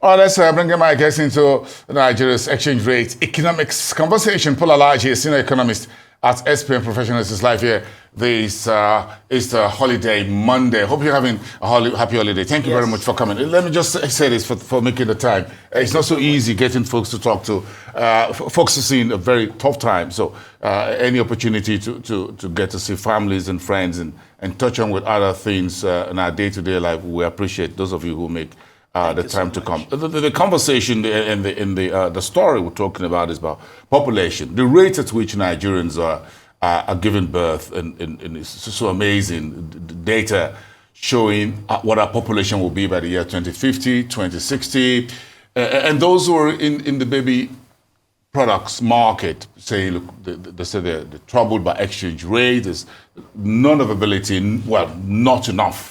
Let's bring my guest into Nigeria's exchange rate economics conversation. Paul Aaje, senior economist at SPM Professionals, is live here. This is the holiday Monday. Hope you're having a happy holiday. Thank you very much for coming. Let me just say this for making the time. It's not so easy getting folks to talk to. Folks are seeing a very tough time. So any opportunity to get to see families and friends and touch on with other things in our day-to-day life, we appreciate those of you who make the time to come. The conversation and the story we're talking about is about population, the rate at which Nigerians are giving birth, and it's so amazing. The data showing what our population will be by the year 2050, 2060, and those who are in the baby products market say, look, they say they're troubled by exchange rate. There's non-availability, well, not enough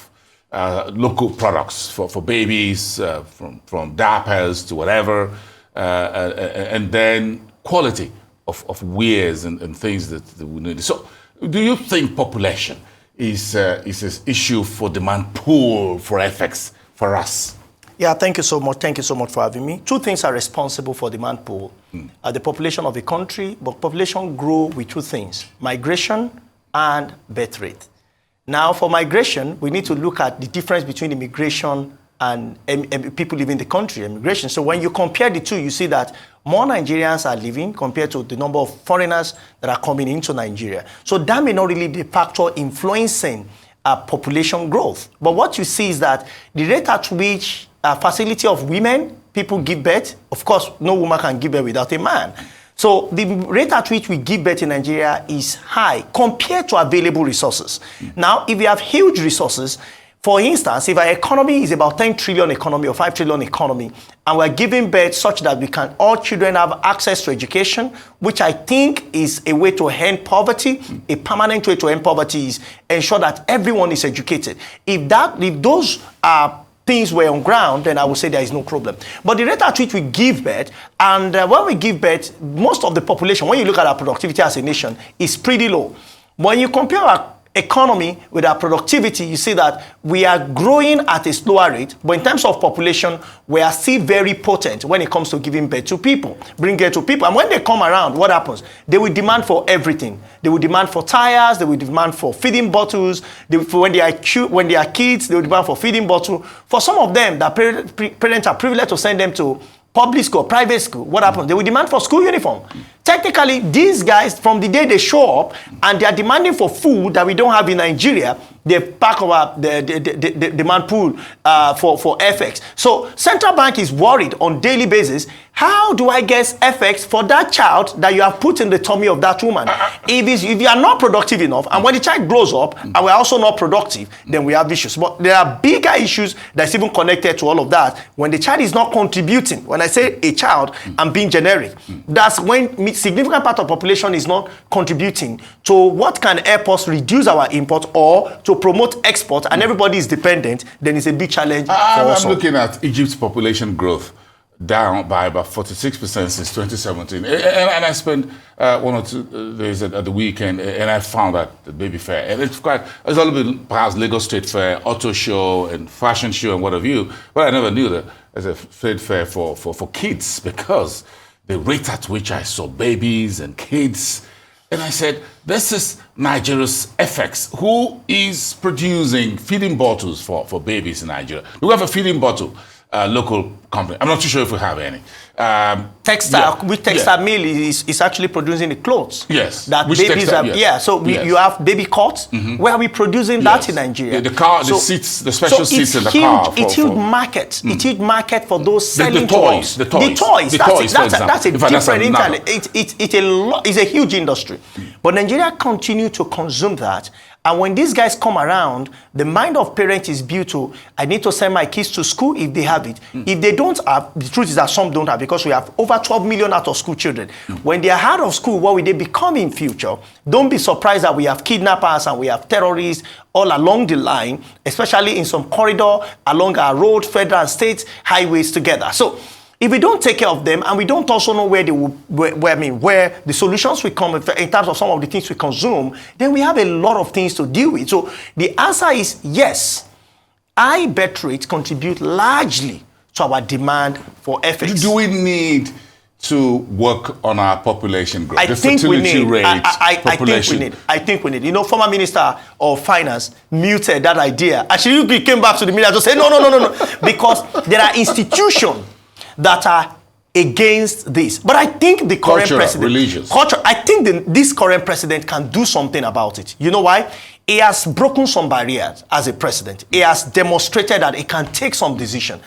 local products for babies, from diapers to whatever, and then quality of wares and things that we need. So, do you think population is an issue for demand pool for FX for us? Yeah, thank you so much. Thank you so much for having me. Two things are responsible for demand pool: the population of a country, but population grow with two things: migration and birth rate. Now, for migration, we need to look at the difference between immigration and people leaving the country, immigration. So when you compare the two, you see that more Nigerians are leaving compared to the number of foreigners that are coming into Nigeria. So that may not really be a factor influencing population growth. But what you see is that the rate at which facility of women, people give birth, of course, no woman can give birth without a man. So the rate at which we give birth in Nigeria is high compared to available resources. Now, if we have huge resources, for instance, if our economy is about 10 trillion economy or 5 trillion economy, and we're giving birth such that all children have access to education, which I think is a way to end poverty, a permanent way to end poverty is ensure that everyone is educated. If those things were on ground, then I would say there is no problem. But the rate at which we give birth, and when we give birth, most of the population, when you look at our productivity as a nation, is pretty low. When you compare our economy with our productivity, you see that we are growing at a slower rate, but in terms of population, we are still very potent when it comes to giving birth to people, bring birth to people. And when they come around, what happens? They will demand for everything. They will demand for tires, they will demand for feeding bottles. When they are kids, they will demand for feeding bottle. For some of them, the parents are privileged to send them to public school, private school. What happens? They will demand for school uniform. Technically, these guys, from the day they show up and they are demanding for food that we don't have in Nigeria, they pack up the demand pool for FX. So central bank is worried on daily basis. How do I get FX for that child that you have put in the tummy of that woman? If you are not productive enough, and when the child grows up and we're also not productive, then we have issues. But there are bigger issues that's even connected to all of that. When the child is not contributing, when I say a child, I'm being generic, that's when significant part of population is not contributing to what can help us reduce our import or to promote export, and everybody is dependent, then it's a big challenge for us. I'm looking at Egypt's population growth down by about 46% since 2017. And I spent 1 or 2 days at the weekend, and I found that the baby fair, and it's a little bit perhaps Lagos State Fair, auto show, and fashion show, and what have you. But I never knew that there's a trade fair for kids, because the rate at which I saw babies and kids, and I said, this is Nigeria's FX. Who is producing feeding bottles for babies in Nigeria? Do we have a feeding bottle local company? I'm not too sure if we have any. Textile mill is actually producing the clothes. Yes. That babies are, so you have baby cots. Where are we producing that in Nigeria? The seats, the special seats in the car. It's huge market. It's huge market for those selling toys. The toys. That's a different internet. It's a huge industry. But Nigeria continue to consume that. And when these guys come around, the mind of parents is built to, I need to send my kids to school if they have it. If they don't have, the truth is that some don't have, because we have over 12 million out of school children. When they are out of school, what will they become in future? Don't be surprised that we have kidnappers and we have terrorists all along the line, especially in some corridor along our road, federal and state highways together. So if we don't take care of them, and we don't also know where the solutions will come in terms of some of the things we consume, then we have a lot of things to deal with. So the answer is yes. High birth rates contribute largely to our demand for FX. Do we need to work on our population growth? I think we need. I think we need. You know, former Minister of Finance muted that idea. Actually, he came back to the media to say, no. Because there are institutions that are against this. But I think the current president... religious. I think this current president can do something about it. You know why? He has broken some barriers as a president. He has demonstrated that he can take some decision.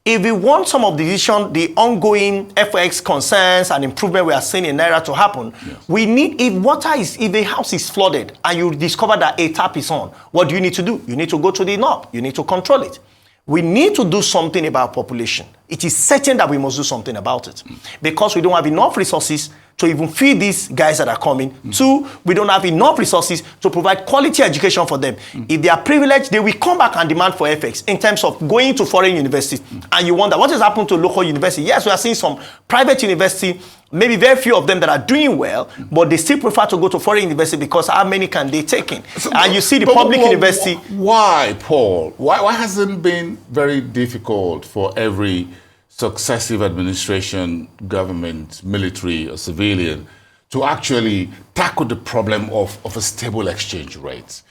If we want some of the decision, the ongoing FX concerns and improvement we are seeing in Naira to happen, we need, if the house is flooded and you discover that a tap is on, what do you need to do? You need to go to the knob. You need to control it. We need to do something about population. It is certain that we must do something about it because we don't have enough resources to even feed these guys that are coming. Two, we don't have enough resources to provide quality education for them. If they are privileged, they will come back and demand for FX in terms of going to foreign universities. And you wonder, what has happened to local university? Yes, we are seeing some private university, maybe very few of them that are doing well, but they still prefer to go to foreign university because how many can they take in? And you see the public university. Why, Paul? Why hasn't it been very difficult for every successive administration, government, military, or civilian to actually tackle the problem of a stable exchange rate?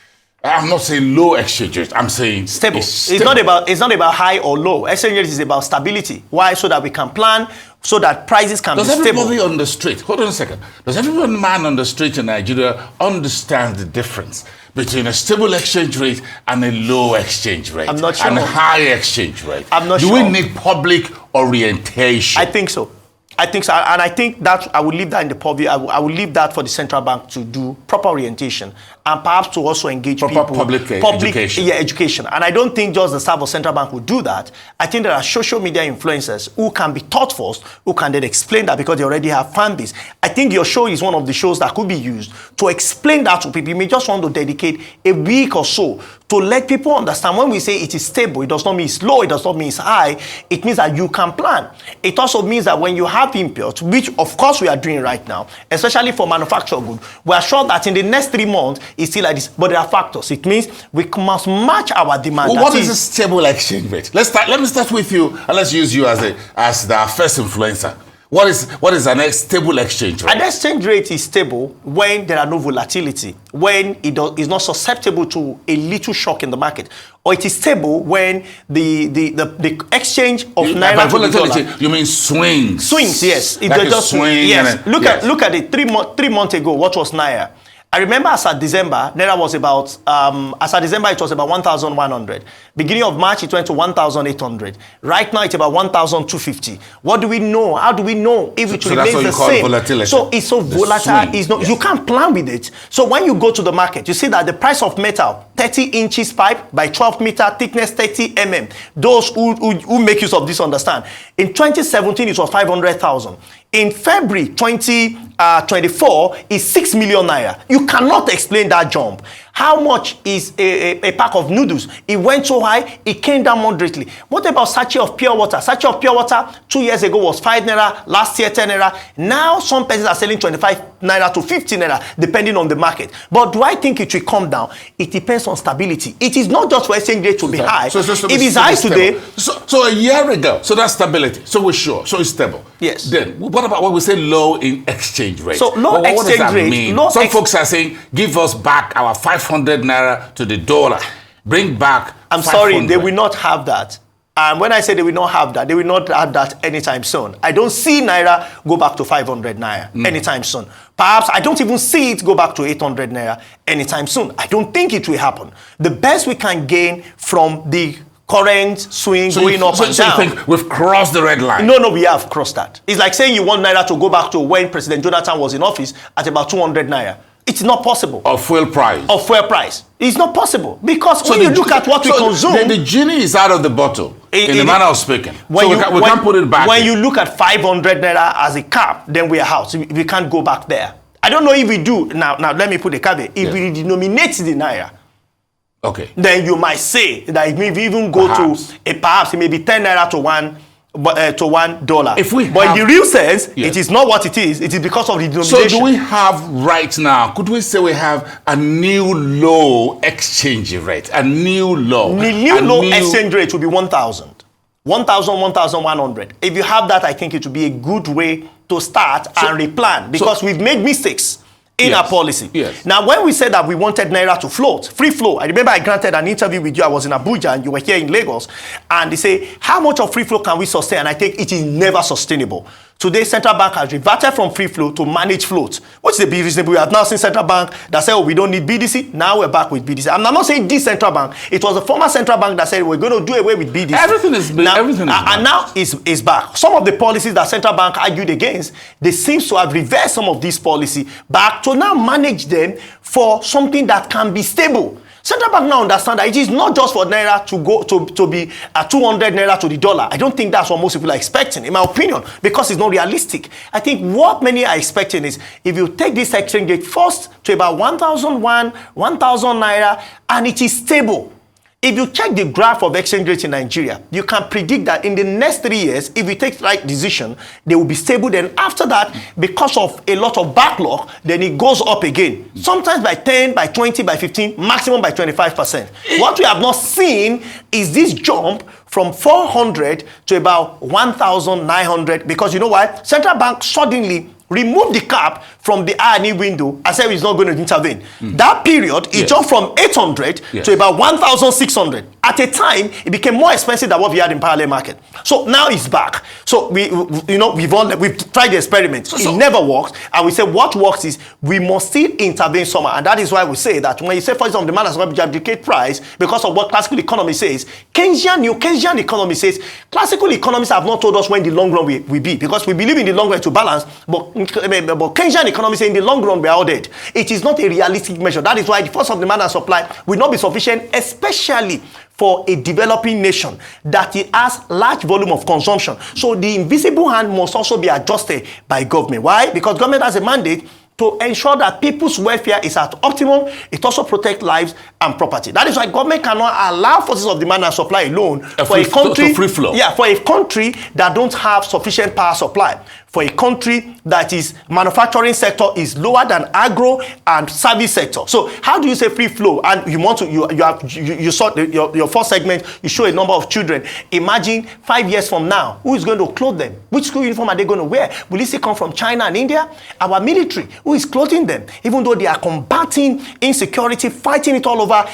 I'm not saying low exchange rate. I'm saying stable. It's not about high or low. Exchange rate is about stability. Why? So that we can plan, so that prices can be stable. Does everybody on the street, hold on a second, does every man on the street in Nigeria understand the difference between a stable exchange rate and a low exchange rate? I'm not sure. And a high exchange rate? I'm not sure. Do we need public orientation? I think so. And I think that I will leave that in the purview. I will leave that for the central bank to do proper orientation and perhaps to also engage public education. Yeah, education. And I don't think just the staff of central bank will do that. I think there are social media influencers who can be taught first, who can then explain that because they already have fan base. I think your show is one of the shows that could be used to explain that to people. You may just want to dedicate a week or so to let people understand when we say it is stable, it does not mean it's low, it does not mean it's high. It means that you can plan. It also means that when you have imports, which of course we are doing right now, especially for manufactured goods, we are sure that in the next 3 months it's still like this. But there are factors. It means we must match our demand. Well, what is a stable exchange rate? Let me start with you, and let's use you as the first influencer. What is an stable exchange rate? An exchange rate is stable when there are no volatility, when it is not susceptible to a little shock in the market, or it is stable when the exchange of Naira by volatility, you mean swings? Swings, yes. It like just swing. Yes. Look at it. 3 months ago, what was Naira? I remember as at December, Naira was about, it was about 1,100. Beginning of March, it went to 1,800. Right now, it's about 1,250. What do we know? How do we know if it remains the same? Volatility. So it's so volatile. It's not, You can't plan with it. So when you go to the market, you see that the price of metal, 30 inches pipe by 12 meter, thickness 30 mm. Those who make use of this understand. In 2017, it was 500,000. In February 2024, it's 6 million naira. You cannot explain that jump. How much is a pack of noodles? It went so high, it came down moderately. What about sachet of pure water? Sachet of pure water 2 years ago was 5 naira, last year 10 naira. Now some persons are selling 25 naira to 50 naira, depending on the market. But do I think it will come down? It depends on stability. It is not just for exchange rate to be high. So if it's high today... So a year ago, so that's stability. So we're sure. So it's stable. Yes. Then what about when we say low in exchange rate? So low exchange what does that rate... mean? Some folks are saying, give us back our 500 naira to the dollar. Bring back I'm 500. sorry, they will not have that. And when I say they will not have that, they will not have that anytime soon. I don't see Naira go back to 500 naira anytime soon. Perhaps I don't even see it go back to 800 naira anytime soon. I don't think it will happen. The best we can gain from the current swing going up and down. So you think we've crossed the red line? No, we have crossed that. It's like saying you want Naira to go back to when President Jonathan was in office at about 200 naira. It's not possible. Of fuel price. Of fuel price. It's not possible. Because when you look at what we consume... The genie is out of the bottle, in the manner of speaking. So we can't put it back. When you look at 500 naira as a cap, then we are out. We can't go back there. I don't know if we do. Now let me put a caveat. If we denominate the Naira, okay, then you might say that it may even go perhaps it may be 10 naira to $1. But in the real sense, it is not what it is. It is because of the denomination. So do we have right now, could we say we have a new low exchange rate? A new low. The new low exchange rate will be 1,000. 1,000, 1,100. If you have that, I think it would be a good way to start and replan, because we've made mistakes in our policy. Yes. Now, when we said that we wanted Naira to float, free flow, I remember I granted an interview with you. I was in Abuja and you were here in Lagos. And they say, how much of free flow can we sustain? And I think it is never sustainable. Today, central bank has reverted from free flow to manage float, which is a bit reasonable. We have now seen central bank that said, oh, we don't need BDC. Now we're back with BDC. I'm not saying this central bank. It was the former central bank that said we're going to do away with BDC. Everything is back. And now it's back. Some of the policies that central bank argued against, they seem to have reversed some of these policies back to now manage them for something that can be stable. Central bank now understand that it is not just for Naira to go to be at 200 Naira to the dollar. I don't think that's what most people are expecting, in my opinion, because it's not realistic. I think what many are expecting is if you take this exchange rate first to about 1,001, 1,000 Naira, and it is stable. If you check the graph of exchange rate in Nigeria, you can predict that in the next 3 years, if we take the right decision, they will be stable. Then after that, because of a lot of backlog, then it goes up again. Sometimes by 10, by 20, by 15, maximum by 25%. What we have not seen is this jump from 400 to about 1,900, because you know why? Central bank suddenly remove the cap from the I&E window and said it's not going to intervene. That period, it jumped from 800 to about 1,600. At a time, it became more expensive than what we had in parallel market. So now it's back. So we've tried the experiment. It never works. And we say what works is we must still intervene somehow. And that is why we say that when you say, for example, the man has got to abdicate price because of what classical economy says, Keynesian economy says, classical economists have not told us when the long run will be, because we believe in the long run to balance, but Keynesian economists say in the long run we are all dead. It is not a realistic measure. That is why the force of demand and supply will not be sufficient, especially for a developing nation that it has large volume of consumption. So the invisible hand must also be adjusted by government. Why? Because government has a mandate to ensure that people's welfare is at optimum. It also protects lives and property. That is why government cannot allow forces of demand and supply alone for a country, free flow. Yeah, for a country that don't have sufficient power supply. For a country that is manufacturing sector is lower than agro and service sector. So how do you say free flow? And you want to you saw your first segment, you show a number of children. Imagine 5 years from now, who is going to clothe them? Which school uniform are they going to wear? Will it still come from China and India? Our military, who is clothing them? Even though they are combating insecurity, fighting it all over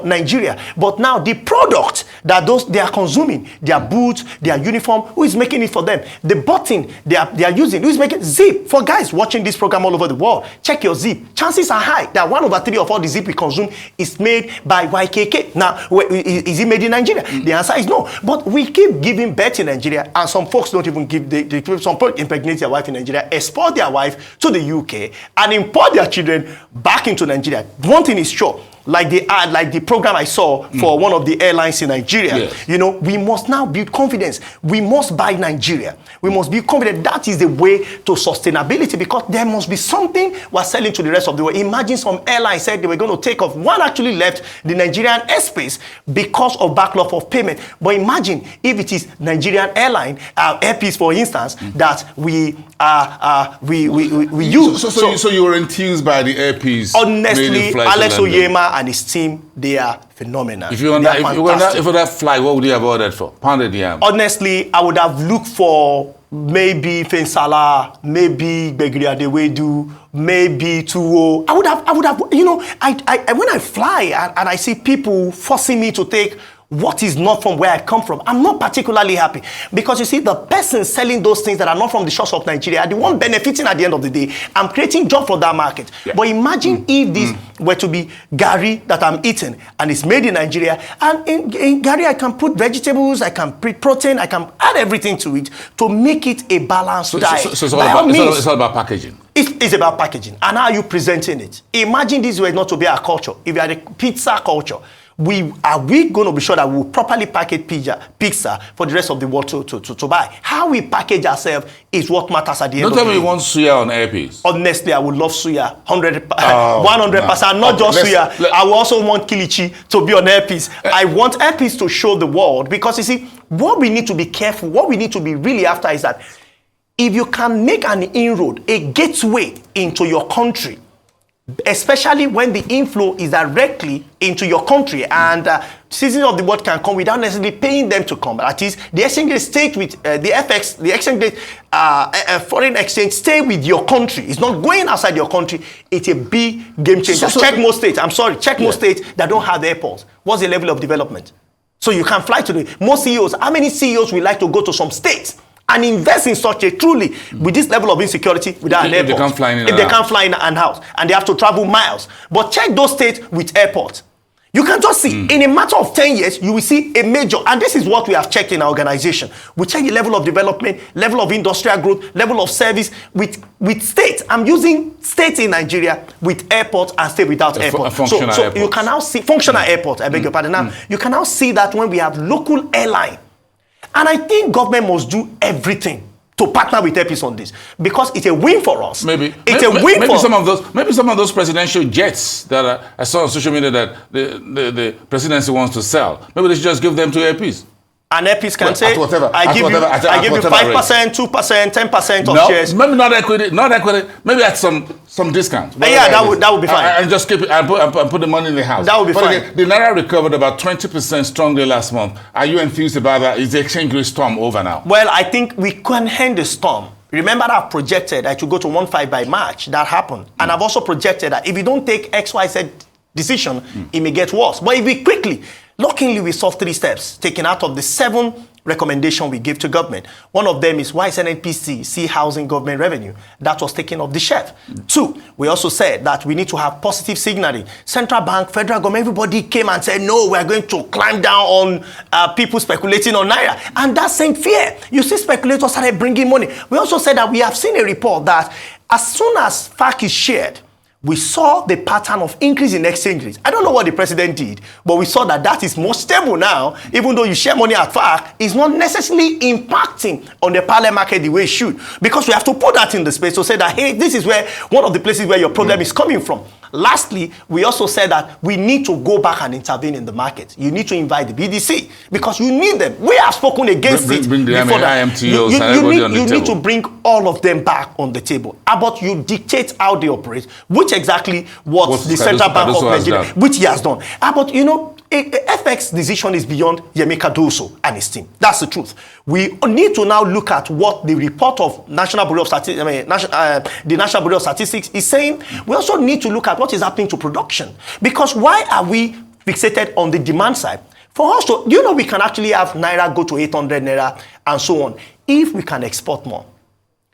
Nigeria. But now the product that they are consuming, their boots, their uniform, who is making it for them? The button they are using, who is making zip? For guys watching this program all over the world, check your zip. Chances are high that 1/3 of all the zip we consume is made by YKK. Now, is it made in Nigeria? The answer is no. But we keep giving birth in Nigeria, and some folks don't even give, some folks impregnate their wife in Nigeria, export their wife to the UK, and import their children back into Nigeria. One thing is sure, like the program I saw for one of the airlines in Nigeria, we must now build confidence. We must buy Nigeria. We must be confident. That is the way to sustainability, because there must be something we're selling to the rest of the world. Imagine some airlines said they were going to take off. One actually left the Nigerian airspace because of backlog of payment. But imagine if it is Nigerian airline, airpiece, for instance, that we use. So you were enthused by the airpiece? Honestly, Alex Oyema and his team, they are phenomenal. If you were that flight, what would you have ordered for? Pounded yam? Honestly, I would have looked for maybe Fensala, maybe Begri Adewedu, maybe Tuwo. I would have, when I fly and I see people forcing me to take what is not from where I come from, I'm not particularly happy, because you see, the person selling those things that are not from the shores of Nigeria are the one benefiting at the end of the day. I'm creating job for that market. Yeah. But imagine if this were to be Gary that I'm eating and it's made in Nigeria, and in Gary I can put vegetables, I can put protein, I can add everything to it to make it a balanced diet. So it's all about packaging. It's about packaging and how are you presenting it. Imagine this were not to be our culture. If you had a pizza culture, are we going to be sure that we will properly package pizza for the rest of the world to buy? How we package ourselves is what matters at the end of the day. Don't tell me you want suya on airpiece. Honestly, I would love suya, 100%, 100%. Not just suya. I will also want kilichi to be on airpiece. I want airpiece to show the world, because you see, what we need to be careful, what we need to be really after is that if you can make an inroad, a gateway into your country, especially when the inflow is directly into your country, and citizens of the world can come without necessarily paying them to come. That is, the exchange rate stay with the FX, the exchange rate, foreign exchange stay with your country. It's not going outside your country. It's a big game changer. Check most states. I'm sorry. Check most states that don't have airports. What's the level of development? So you can fly to most CEOs. How many CEOs would like to go to some states and invest in such a truly, with this level of insecurity, without an airport? If they can't fly in if they can't fly in and out, and they have to travel miles. But check those states with airports. You can just see, in a matter of 10 years, you will see a major, and this is what we have checked in our organization. We check the level of development, level of industrial growth, level of service with states. I'm using states in Nigeria with airports and state without airports. So you can now see, functional airports, I beg your pardon. Now, you can now see that when we have local airline. And I think government must do everything to partner with Epis on this, because it's a win for us. Maybe some of those presidential jets that I saw on social media that the presidency wants to sell. Maybe they should just give them to Epis. And Epis can say, I give you 5%, 2%, 10% of shares. Maybe not equity, maybe at some discount. Yeah, that would be fine. And just keep it and put the money in the house. That would be fine. Again, the Naira recovered about 20% strongly last month. Are you enthused about that? Is the exchange rate storm over now? Well, I think we can end the storm. Remember that I've projected that it will go to 1.5 by March. That happened. And I've also projected that if you don't take XYZ decision, it may get worse. But if we quickly, luckily, we saw 3 steps taken out of the 7 recommendations we give to government. One of them is why NNPC see housing government revenue. That was taken off the shelf. 2, we also said that we need to have positive signaling. Central bank, federal government, everybody came and said, no, we're going to climb down on people speculating on Naira. And that same fear. You see speculators started bringing money. We also said that we have seen a report that as soon as FAC is shared, we saw the pattern of increase in exchange rates. I don't know what the president did, but we saw that is more stable now. Even though you share money at FAC, it's not necessarily impacting on the parallel market the way it should. Because we have to put that in the space to say that, hey, this is where one of the places where your problem is coming from. Lastly, we also said that we need to go back and intervene in the market. You need to invite the BDC because you need them. We have spoken against it. Bring the IMTOs and everybody on the table. You need to bring all of them back on the table. But you dictate how they operate, which exactly what the Central Bank of Nigeria, which he has done. But you know, FX decision is beyond Yemeka Doso and his team. That's the truth. We need to now look at what the report of National Bureau of Statistics, the National Bureau of Statistics is saying. We also need to look at what is happening to production. Because why are we fixated on the demand side? For us to, you know, we can actually have Naira go to 800 Naira and so on, if we can export more.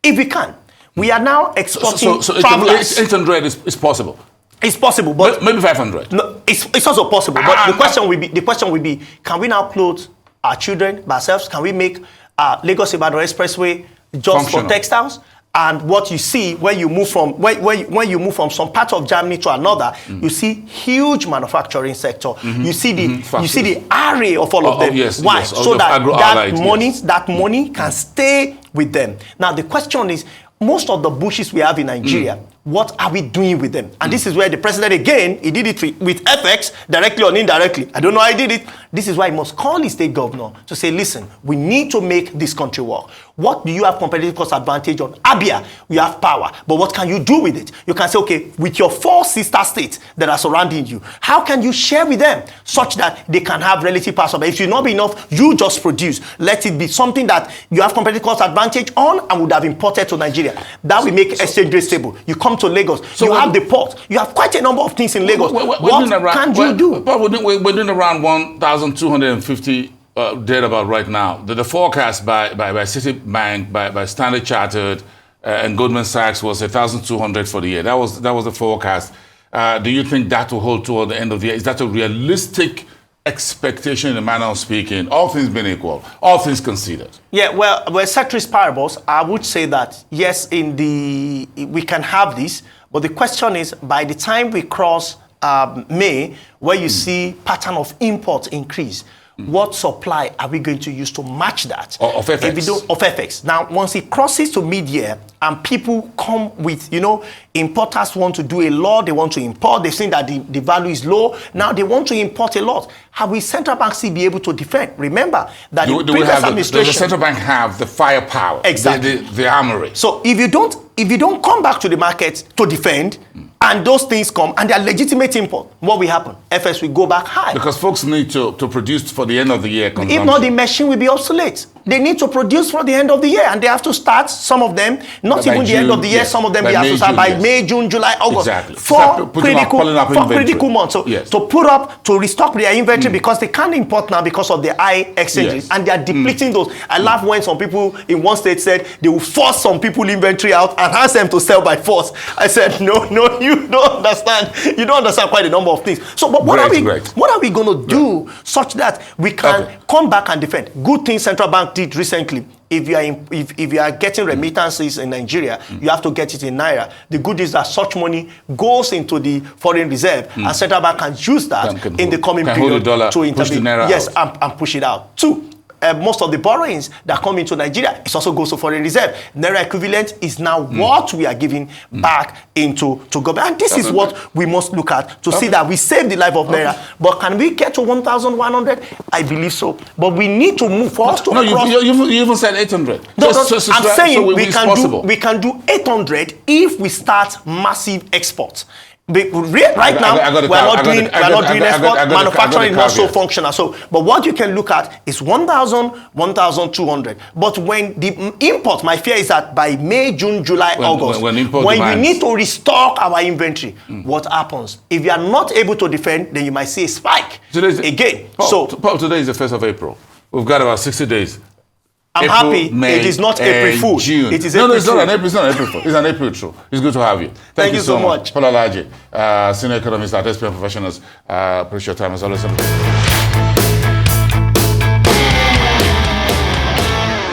If we can. We are now exporting travelers. 800 is possible. It's possible, but maybe 500. No, it's also possible. But the question will be, can we now clothe our children by ourselves? Can we make Lagos-Ibadan Expressway just for textiles? And what you see when you move from some part of Germany to another, you see huge manufacturing sector. You see the array of all of them. Yes, why? Yes, so that money can stay with them. Now the question is, most of the bushes we have in Nigeria, what are we doing with them? And this is where the president, again, he did it with FX, directly or indirectly. I don't know how he did it. This is why he must call his state governor to say, listen, we need to make this country work. What do you have competitive cost advantage on? Abia, you have power. But what can you do with it? You can say, okay, with your 4 sister states that are surrounding you, how can you share with them such that they can have relative power? But if you not be enough, you just produce. Let it be something that you have competitive cost advantage on and would have imported to Nigeria. That will make exchange rate stable. You come to Lagos, you have the port, you have quite a number of things in Lagos. What can you do? But we're doing around 1,250 dead about right now. The forecast by Citibank, by Standard Chartered, and Goldman Sachs was 1,200 for the year. That was the forecast. Do you think that will hold toward the end of the year? Is that a realistic expectation in a manner of speaking, all things being equal, all things considered? Yeah, well, ceteris paribus, I would say that, yes, we can have this, but the question is, by the time we cross May, where you see pattern of imports increase, what supply are we going to use to match that? Of FX? If we do, of FX. Now, once it crosses to mid-year and people come with, importers want to do a lot, they want to import, they've seen that the value is low, now they want to import a lot. How will central bank still be able to defend? Remember that the previous administration... Does the central bank have the firepower? Exactly. The armory? So if you don't come back to the market to defend, and those things come, and they are legitimate import, what will happen? FS will go back high. Because folks need to produce for the end of the year consumption. If not, the machine will be obsolete. They need to produce for the end of the year, and they have to start, some of them, not even the end of the year, some of them they have to start by May, June, July, August. Exactly. For critical months. So to restock their inventory, because they can't import now because of the high exchanges, and they are depleting those. I laugh when some people in one state said they will force some people inventory out and ask them to sell by force. I said, no, you don't understand. You don't understand quite a number of things. So, but what are we going to do such that we can come back and defend? Good thing Central Bank did recently. If you are getting remittances in Nigeria, you have to get it in Naira. The good is that such money goes into the foreign reserve, and Central Bank can use that in the coming period to intervene. Yes, and push it out. Two, most of the borrowings that come into Nigeria, it also goes to foreign reserve. Naira equivalent is now what we are giving back into government. And this is what we must look at to see that we save the life of Naira. But can we get to 1,100? I believe so. But we need to move for us to cross. You even said 800. No, I'm saying we can do 800 if we start massive exports. Right now, we're not doing export. Manufacturing is not so functional. So, but what you can look at is 1,000, 1,200. But when the import, my fear is that by May, June, July, August, when we need to restock our inventory, what happens? If you are not able to defend, then you might see a spike again. Paul, today is the 1st of April. We've got about 60 days. I'm happy May, it is not April Fool. June. It is no, April it's not an April. It's not an April Fool. It's an April Fool. It's good to have you. Thank you so much. Paul Aaje, senior economist at SPM Professionals. Appreciate your time as always.